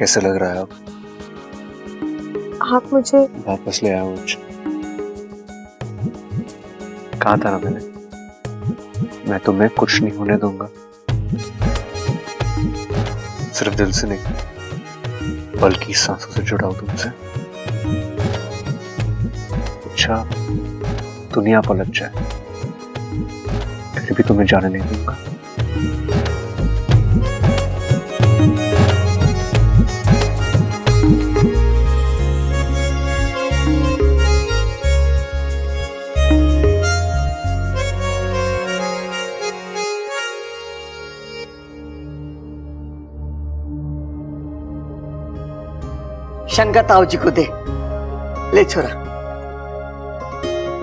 कैसे लग रहा है अब? आप मुझे वापस ले आओ मुझे। कहा था ना मैंने, मैं तुम्हें कुछ नहीं होने दूंगा। सिर्फ दिल से नहीं बल्कि सांसों से जुड़ा हूं तुमसे। अच्छा दुनिया पलट जाए फिर भी तुम्हें जाने नहीं दूंगा। शंकर ताऊ जी को दे। ले छोरा।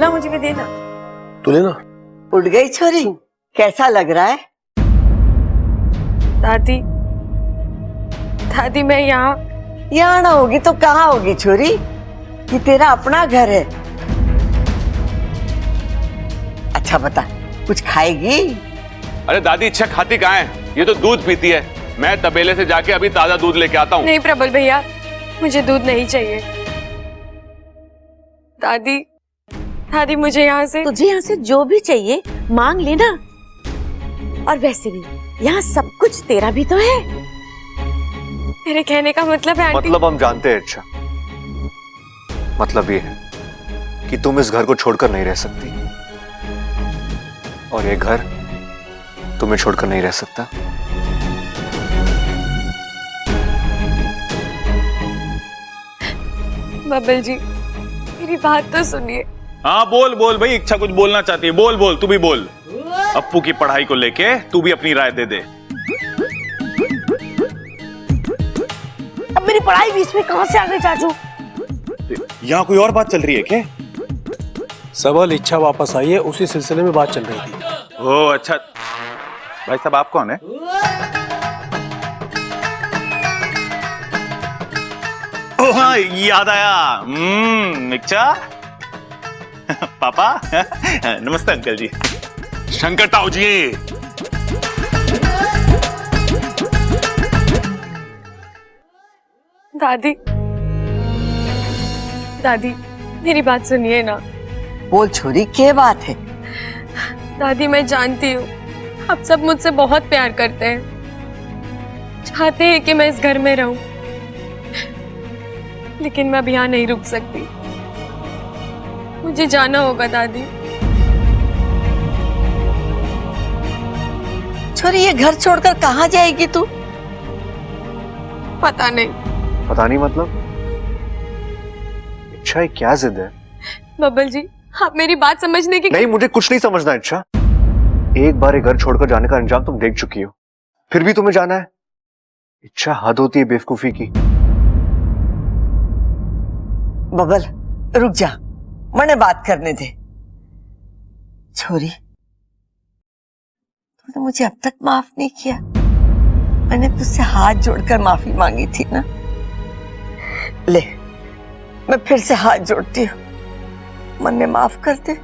ला मुझे भी देना। तू लेना। उठ गई छोरी, कैसा लग रहा है? दादी दादी मैं यहाँ ना होगी तो कहाँ होगी छोरी? ये तेरा अपना घर है। अच्छा बता, कुछ खाएगी? अरे दादी इच्छा खाती कहाँ है? ये तो दूध पीती है। मैं तबेले से जाके अभी ताजा दूध लेके आता हूँ। नहीं प्रबल भैया, मुझे दूध नहीं चाहिए। दादी दादी मुझे यहाँ से तुझे यहाँ से जो भी चाहिए मांग लेना। और वैसे भी यहाँ सब कुछ तेरा भी तो है। मेरे कहने का मतलब है आंटी। मतलब हम जानते हैं अच्छा। मतलब ये है कि तुम इस घर को छोड़कर नहीं रह सकती और ये घर तुम्हें छोड़कर नहीं रह सकता। बबल जी मेरी बात तो सुनिए। हाँ बोल बोल भाई, इच्छा कुछ बोलना चाहती है। बोल बोल, तू भी बोल। अप्पू की पढ़ाई को लेके तू भी अपनी राय दे दे। अब मेरी पढ़ाई बीच में कहां से आ गई चाचू? यहाँ कोई और बात चल रही है क्या? सबल इच्छा वापस आई है, उसी सिलसिले में बात चल रही थी। ओह अच्छा। भाई साहब आप कौन है? ओह हाँ याद आया। इच्छा पापा। नमस्ते अंकल जी। शंकर ताऊ जी। दादी दादी मेरी बात सुनिए ना। बोल छोरी, क्या बात है? दादी मैं जानती हूँ आप सब मुझसे बहुत प्यार करते हैं, चाहते हैं कि मैं इस घर में रहूं, लेकिन मैं अब यहाँ नहीं रुक सकती। मुझे जाना होगा दादी। छोरी ये घर छोड़कर कहाँ जाएगी तू? पता नहीं। पता नहीं मतलब? इच्छा ये क्या जिद है? बबल जी आप मेरी बात समझने की नहीं, मुझे कुछ नहीं समझना इच्छा। एक बार ये घर छोड़कर जाने का अंजाम तुम देख चुकी हो, फिर भी तुम्हें जाना है? इच्छा हद होती है बेवकूफी की। बबल रुक जा, मने बात करने दे। छोरी तूने मुझे अब तक माफ नहीं किया। मैंने तुझसे हाथ जोड़कर माफी मांगी थी ना। ले मैं फिर से हाथ जोड़ती हूँ, मन्ने माफ कर दे।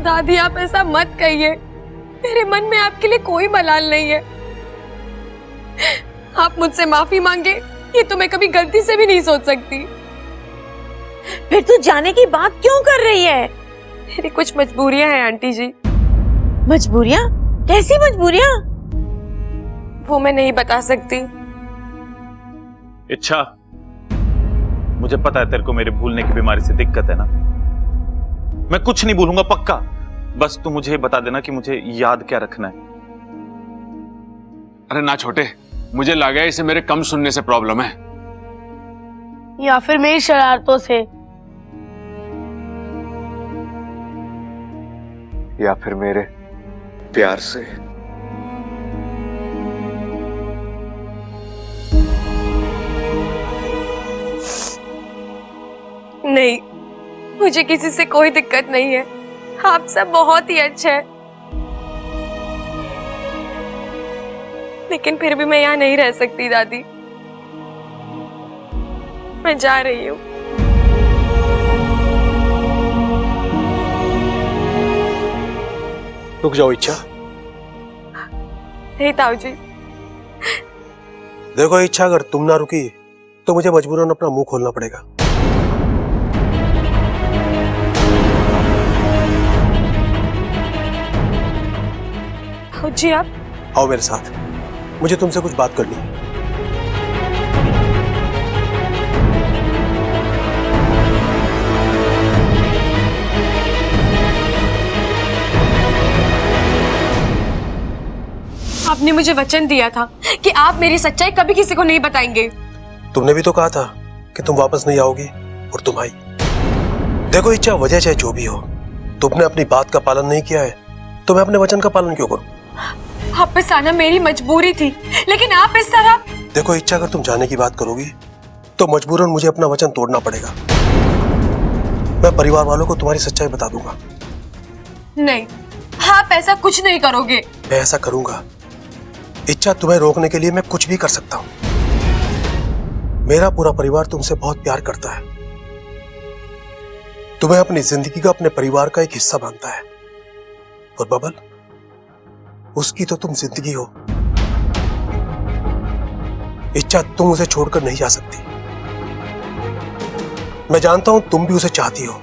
दादी आप ऐसा मत कहिए, मेरे मन में आपके लिए कोई मलाल नहीं है। आप मुझसे माफी मांगे ये तो मैं कभी गलती से भी नहीं सोच सकती। फिर तू जाने की बात क्यों कर रही है? मेरी कुछ मजबूरियां हैं आंटी जी। मजबूरियां? कैसी मजबूरियां? वो मैं नहीं बता सकती। इच्छा मुझे पता है तेरे को मेरे भूलने की बीमारी से दिक्कत है ना। मैं कुछ नहीं भूलूंगा पक्का। बस तू मुझे बता देना कि मुझे याद क्या रखना है। अरे ना छोटे, मुझे लगा है इसे मेरे कम सुनने से प्रॉब्लम है या फिर मेरी शरारतों से, या फिर मेरे प्यार से। नहीं, मुझे किसी से कोई दिक्कत नहीं है। आप सब बहुत ही अच्छे हैं, लेकिन फिर भी मैं यहाँ नहीं रह सकती दादी। मैं जा रही हूँ। रुक जाओ इच्छा। नहीं ताऊ जी, देखो इच्छा, अगर तुम ना रुकी तो मुझे मजबूरन अपना मुंह खोलना पड़ेगा। जी आप आओ मेरे साथ, मुझे तुमसे कुछ बात करनी है। आपने मुझे वचन दिया था कि आप मेरी सच्चाई कभी किसी को नहीं बताएंगे। तुमने भी तो कहा था कि तुम वापस नहीं आओगी, और तुम आई। देखो इच्छा, वजह चाहे जो भी हो, तुमने अपनी बात का पालन नहीं किया है तो मैं अपने वचन का पालन क्यों करूं? वापस आना मेरी मजबूरी थी, लेकिन आप इस तरह। देखो इच्छा, अगर तुम जाने की बात करोगी तो मजबूरन मुझे अपना वचन तोड़ना पड़ेगा। मैं परिवार वालों को तुम्हारी सच्चाई बता दूंगा। नहीं, आप ऐसा कुछ नहीं करोगे। मैं ऐसा करूंगा इच्छा, तुम्हें रोकने के लिए मैं कुछ भी कर सकता हूं। मेरा पूरा परिवार तुमसे बहुत प्यार करता है, तुम्हें अपनी जिंदगी का अपने परिवार का एक हिस्सा मानता है। और बबल, उसकी तो तुम जिंदगी हो। इच्छा, तुम उसे छोड़कर नहीं जा सकती। मैं जानता हूं तुम भी उसे चाहती हो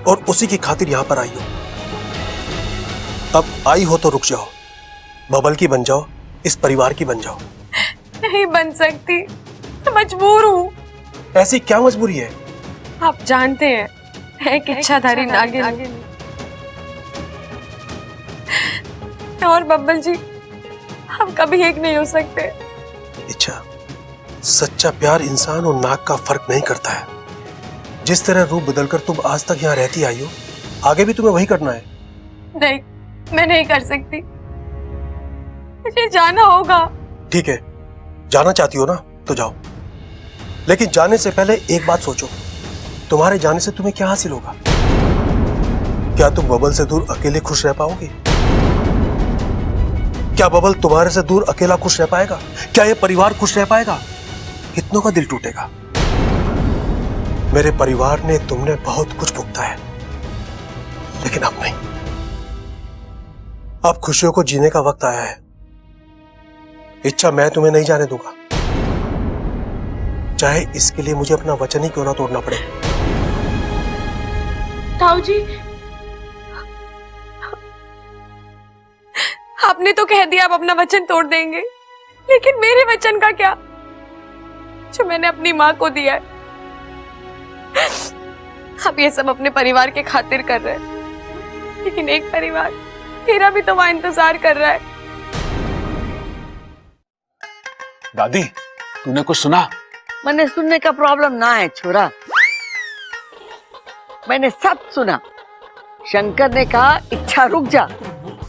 और उसी की खातिर यहां पर आई हो। अब आई हो तो रुक जाओ, बबल की बन जाओ, इस परिवार की बन जाओ। नहीं बन सकती, मैं मजबूर हूँ। ऐसी क्या मजबूरी है? आप जानते हैं, मैं एक इच्छाधारी नागिन और बब्बल जी, हम कभी एक नहीं हो सकते। इच्छा, सच्चा प्यार इंसान और नाग का फर्क नहीं करता है। जिस तरह रूप बदलकर तुम आज तक यहाँ रहती आई हो, आगे भी तुम्हें वही करना है। नहीं, मैं नहीं कर सकती, मुझे जाना होगा। ठीक है, जाना चाहती हो ना तो जाओ, लेकिन जाने से पहले एक बात सोचो, तुम्हारे जाने से तुम्हें क्या हासिल होगा? क्या तुम बबल से दूर अकेले खुश रह पाओगी? क्या बबल तुम्हारे से दूर अकेला खुश रह पाएगा? क्या ये परिवार खुश रह पाएगा? कितनों का दिल टूटेगा। मेरे परिवार ने तुमने बहुत कुछ भुगता है, लेकिन अब नहीं। अब खुशियों को जीने का वक्त आया है। इच्छा, मैं तुम्हें नहीं जाने दूंगा, चाहे इसके लिए मुझे अपना वचन ही क्यों ना तोड़ना पड़े। ताऊ जी, आपने तो कह दिया आप अपना वचन तोड़ देंगे, लेकिन मेरे वचन का क्या, जो मैंने अपनी माँ को दिया है। आप ये सब अपने परिवार के खातिर कर रहे हैं, लेकिन एक परिवार मेरा भी तो वहां इंतजार कर रहा है। दादी, तूने कुछ सुना? मैंने सुनने का प्रॉब्लम ना है छोरा, मैंने सब सुना। शंकर ने कहा इच्छा रुक जा,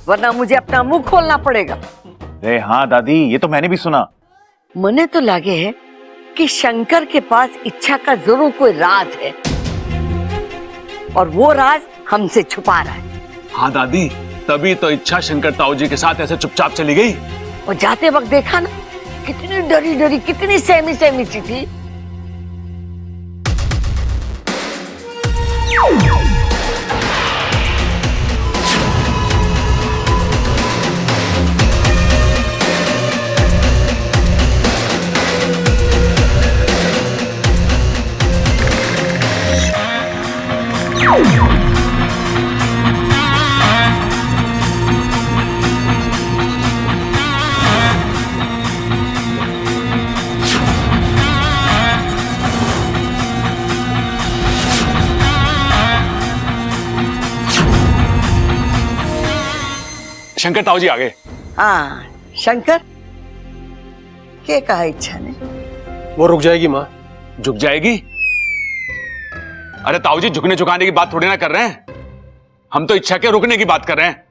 वरना मुझे अपना मुंह खोलना पड़ेगा। अरे हाँ दादी, ये तो मैंने भी सुना। मने तो लगे है कि शंकर के पास इच्छा का जरूर कोई राज है, और वो राज हमसे छुपा रहा है। हाँ दादी, तभी तो इच्छा शंकर ताऊ जी के साथ ऐसे चुपचाप चली गई। और जाते वक्त देखा ना, कितनी डरी डरी, कितनी सहमी सहमी सी थी। शंकर ताऊ जी आ गए। हाँ शंकर, क्या कहा इच्छा ने? वो रुक जाएगी माँ। झुक जाएगी? अरे ताऊ जी, झुकने झुकाने की बात थोड़ी ना कर रहे हैं, हम तो इच्छा के रुकने की बात कर रहे हैं।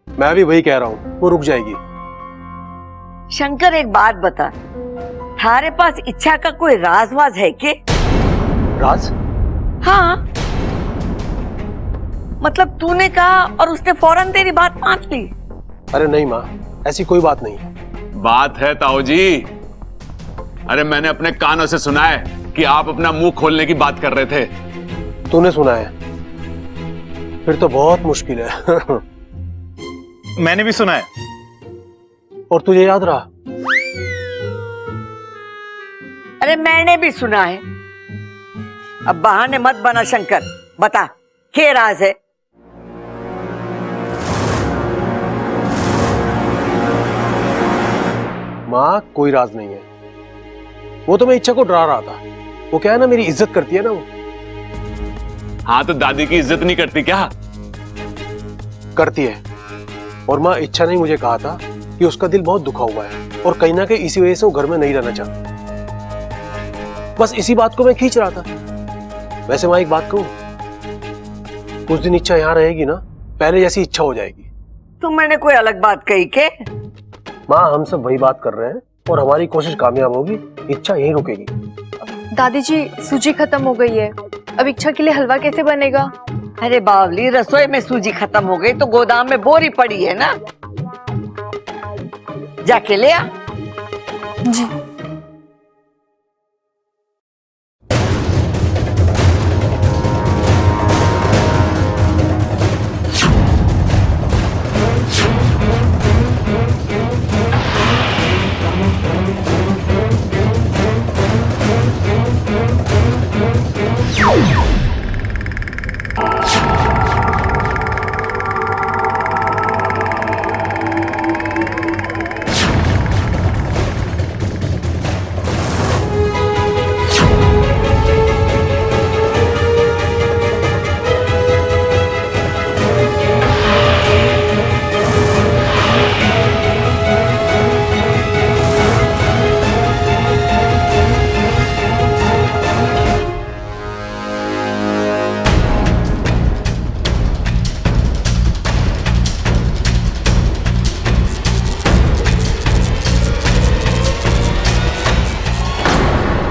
मैं भी वही कह रहा हूँ, वो रुक जाएगी। शंकर एक बात बता, थारे पास इच्छा का कोई राजवाज है के? राज? हाँ, मतलब तूने कहा और उसने फौरन तेरी बात मान ली। अरे नहीं माँ, ऐसी कोई बात नहीं है। बात है ताऊ जी। अरे मैंने अपने कानों से सुना है कि आप अपना मुंह खोलने की बात कर रहे थे। तूने सुना है? फिर तो बहुत मुश्किल है। मैंने भी सुना है। और तुझे याद रहा? अरे मैंने भी सुना है। अब बहाने मत बना शंकर, बता क्या राज है? माँ कोई राज नहीं है, वो तो मैं इच्छा को डरा रहा था। वो क्या है ना, मेरी इज्जत करती है ना वो। हाँ तो दादी की इज्जत नहीं करती क्या? करती है। और माँ इच्छा ने मुझे कहा था कि उसका दिल बहुत दुखा हुआ है और कहीं ना कहीं इसी वजह से वो घर में नहीं रहना चाहता। बस इसी बात को मैं खींच रहा था। वैसे माँ एक बात कहूं, कुछ दिन इच्छा यहाँ रहेगी ना, पहले जैसी इच्छा हो जाएगी। तुम मैंने कोई अलग बात कही के? माँ हम सब वही बात कर रहे हैं और हमारी कोशिश कामयाब होगी, इच्छा यहीं रुकेगी। दादी जी, सूजी खत्म हो गई है, अब इच्छा के लिए हलवा कैसे बनेगा? अरे बावली, रसोई में सूजी खत्म हो गई तो गोदाम में बोरी पड़ी है ना, जाके ले आ। जी।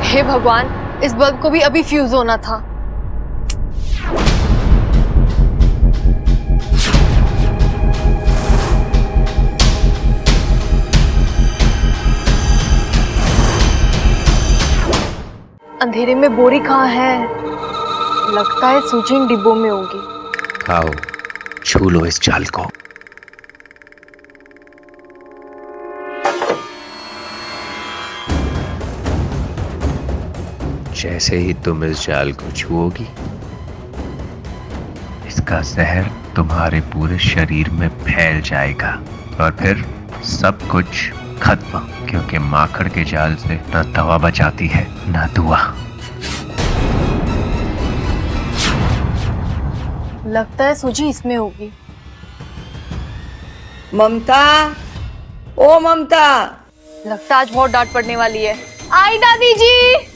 हे भगवान, इस बल्ब को भी अभी फ्यूज होना था। अंधेरे में बोरी कहाँ है? लगता है सूजी इन डिब्बों में होगी। आओ छू लो इस जाल को। जैसे ही तुम इस जाल को छुओगी, इसका जहर तुम्हारे पूरे शरीर में फैल जाएगा और फिर सब कुछ खत्म, क्योंकि माखड़ के जाल से न दवा बचाती है न दुआ। लगता है सूजी इसमें होगी। ममता, ओ ममता। लगता है आज बहुत डांट पड़ने वाली है। आई दादी जी।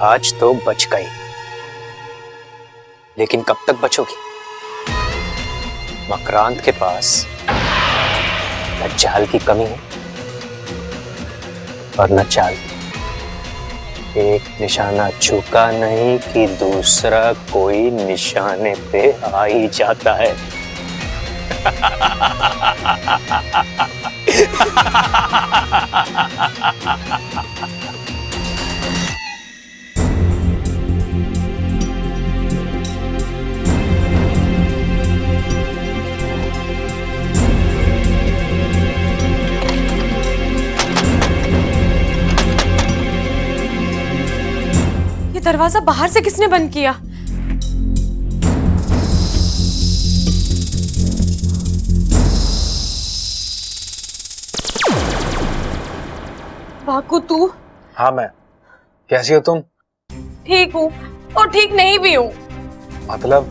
आज तो बच गई, लेकिन कब तक बचोगी? मकरांत के पास न जाल की कमी है और न चाल। एक निशाना चूका नहीं कि दूसरा कोई निशाने पे आ ही जाता है। दरवाजा बाहर से किसने बंद किया? बाकू तू? हाँ मैं। कैसी हो तुम? ठीक हूँ और ठीक नहीं भी हूँ। मतलब?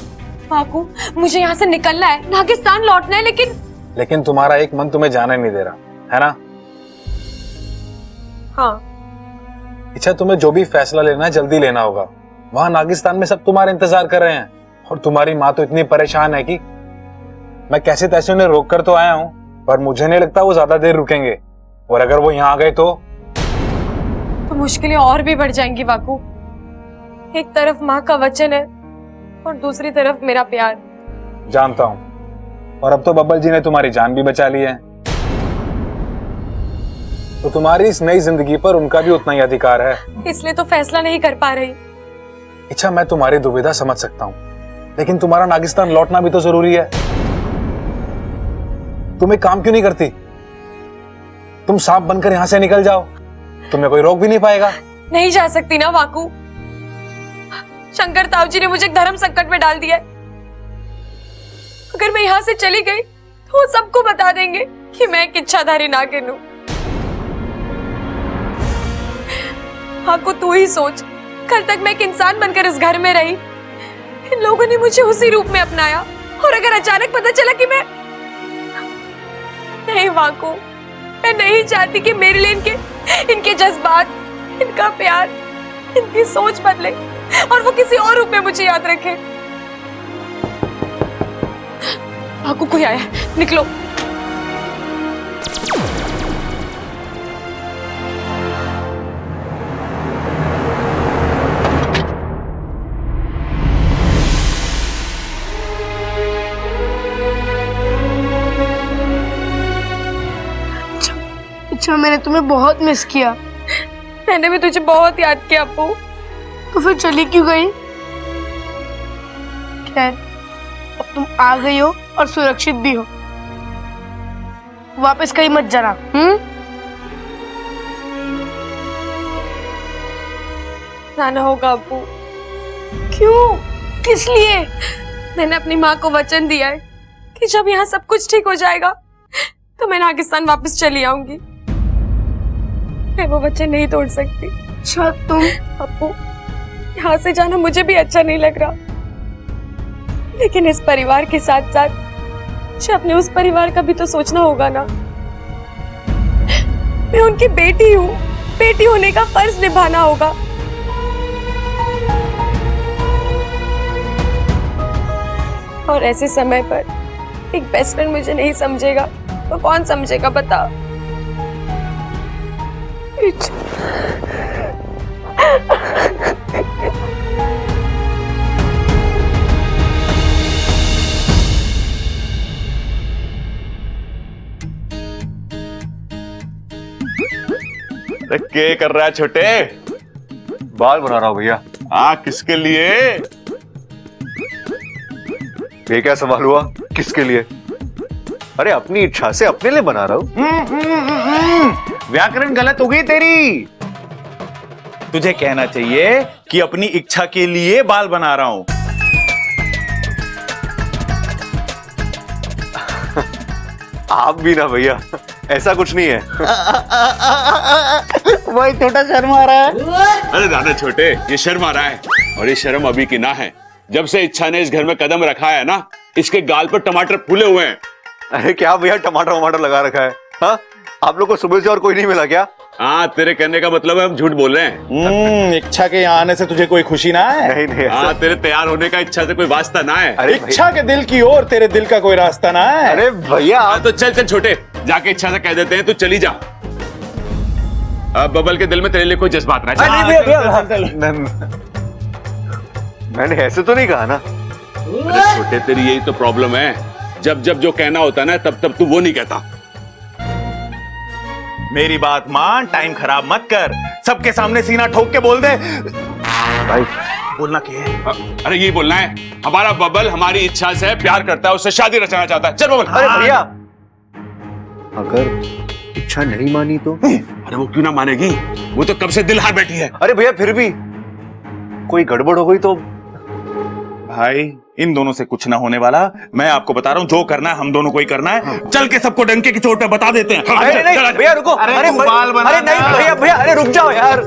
बाकू, मुझे यहाँ से निकलना है, नागिस्तान लौटना है, लेकिन तुम्हारा एक मन तुम्हें जाने नहीं दे रहा है ना? हाँ। अच्छा, तुम्हें जो भी फैसला लेना है जल्दी लेना होगा। वहां नागिस्तान में सब तुम्हारे इंतजार कर रहे हैं और तुम्हारी माँ तो इतनी परेशान है कि मैं कैसे तैसे उन्हें रोक कर तो आया हूँ, पर मुझे नहीं लगता वो ज्यादा देर रुकेंगे। और अगर वो यहाँ आ गए तो मुश्किलें और भी बढ़ जाएंगी बाकू। एक तरफ माँ का वचन है और दूसरी तरफ मेरा प्यार। जानता हूँ, और अब तो बब्बल जी ने तुम्हारी जान भी बचा ली है, तो तुम्हारी इस नई जिंदगी पर उनका भी उतना ही अधिकार है। इसलिए तो फैसला नहीं कर पा रही। इच्छा, मैं तुम्हारी दुविधा समझ सकता हूं, लेकिन तुम्हारा नागिस्तान लौटना भी तो जरूरी है। तुम एक काम क्यों नहीं करती? तुम सांप बनकर यहां से निकल जाओ, तुम्हें कोई रोक भी नहीं पाएगा। नहीं जा सकती ना वाकू। शंकर ताऊ जी ने मुझे एक धर्म संकट में डाल दिया है। अगर मैं यहां से चली गई तो वो सबको बता देंगे कि मैं एक इच्छाधारी नागिन हूं। वाकू, तू ही सोच, कल तक मैं एक इंसान बनकर इस घर में रही, इन लोगों ने मुझे उसी रूप में अपनाया, और अगर अचानक पता चला कि मैं नहीं वाकू, मैं नहीं चाहती कि मेरे लिए इनके जज्बात, इनका प्यार, इनकी सोच बदले और वो किसी और रूप में मुझे याद रखे। वाकू, कोई आया है, निकलो। अच्छा, मैंने तुम्हें बहुत मिस किया। मैंने भी तुझे बहुत याद किया अप्पू। तो फिर चली क्यों गई? खैर, अब तुम आ गई हो और सुरक्षित भी हो। वापस कहीं मत जाना। जाना होगा अप्पू। क्यों? किस लिए? मैंने अपनी माँ को वचन दिया है कि जब यहाँ सब कुछ ठीक हो जाएगा तो मैं नागिस्तान वापस चली आऊंगी। मैं वो वचन नहीं तोड़ सकती। अच्छा, तुम? अप्पू, यहाँ से जाना मुझे भी अच्छा नहीं लग रहा, लेकिन इस परिवार के साथ साथ मुझे अपने उस परिवार का भी तो सोचना होगा ना। मैं उनकी बेटी हूँ, बेटी होने का फर्ज निभाना होगा। और ऐसे समय पर एक बेस्ट फ्रेंड मुझे नहीं समझेगा तो कौन समझेगा, बता। क्या कर रहा है छोटे? बाल बना रहा हूं भैया। किसके लिए? ये क्या सवाल हुआ, किसके लिए? अरे अपनी इच्छा से अपने लिए बना रहा हूं। व्याकरण गलत हो गई तेरी। तुझे कहना चाहिए कि अपनी इच्छा के लिए बाल बना रहा हूं। आप भी ना भैया, ऐसा कुछ नहीं है। वही छोटा शर्म आ रहा है। अरे दादा छोटे, ये शर्म आ रहा है, और ये शर्म अभी की ना है। जब से इच्छा ने इस घर में कदम रखा है ना, इसके गाल पर टमाटर फूले हुए हैं। अरे क्या भैया, टमाटर वमाटर लगा रखा है? हाँ, आप लोग को सुबह से और कोई नहीं मिला क्या? हाँ, तेरे कहने का मतलब है हम झूठ बोल रहे हैं। इच्छा के यहाँ आने से तुझे कोई खुशी ना है? नहीं नहीं, हाँ, तेरे तैयार होने का इच्छा से कोई वास्ता ना है। अरे इच्छा के दिल की ओर तेरे दिल का कोई रास्ता ना है? अरे भैया हाँ, तो चल चल छोटे, जाके इच्छा से कह देते हैं, तू चली जा। अब बबल के दिल में तेरे लिए कोई जज्बात ना है। नहीं भैया, मैंने ऐसे तो नहीं कहा ना। अरे छोटे, तेरी यही तो प्रॉब्लम है, जब जब जो कहना होता है ना, तब तब तू वो नहीं कहता। मेरी बात मान, टाइम खराब मत कर। सबके सामने सीना ठोक के बोल दे। भाई बोलना क्या है? अरे ये बोलना है, हमारा बबल हमारी इच्छा से प्यार करता है, उससे शादी रचना चाहता है। चल बबल। अरे भैया, अगर इच्छा नहीं मानी तो? अरे वो क्यों ना मानेगी, वो तो कब से दिल हार बैठी है। अरे भैया, फिर भी कोई गड़बड़ हो गई तो? भाई, इन दोनों से कुछ ना होने वाला। मैं आपको बता रहा हूँ, जो करना है हम दोनों को ही करना है। चल के सबको डंके की चोट पे बता देते हैं। अरे नहीं भैया, रुको। अरे बाल बना। अरे नहीं भैया, भैया अरे रुक जाओ यार।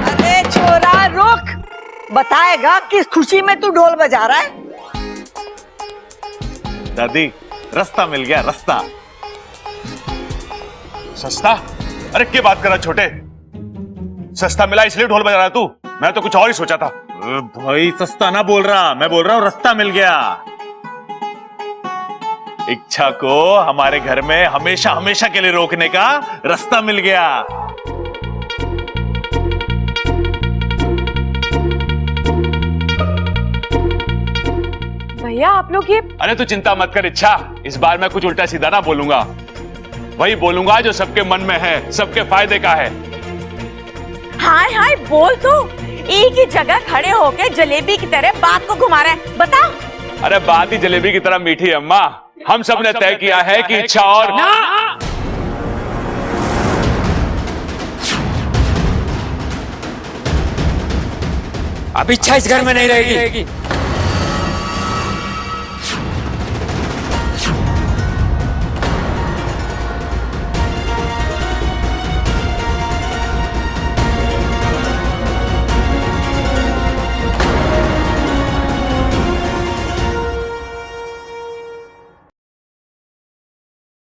अरे छोरा रुक, बताएगा किस खुशी में तू ढोल बजा रहा है? दादी, रास्ता मिल गया, रास्ता। सस्ता? अरे क्या बात कर रहा छोटे? सस्ता मिला इसलिए ढोल बजा रहा तू? मैं तो कुछ और ही सोचा था। भाई सस्ता ना बोल रहा, मैं बोल रहा हूँ रास्ता मिल गया। इच्छा को हमारे घर में हमेशा हमेशा के लिए रोकने का रास्ता मिल गया। भैया आप लोग ये अरे तू चिंता मत कर इच्छा, इस बार मैं कुछ उल्टा सीधा ना बोलूंगा, वही बोलूंगा जो सबके मन में है, सबके फायदे का है। हाय हाय बोल तो, एक ही जगह खड़े होके जलेबी की तरह बात को घुमा रहा है, बता। अरे बात ही जलेबी की तरह मीठी है अम्मा। हम सब ने तय किया है कि इच्छा और अब इच्छा इस घर में नहीं रहेगी।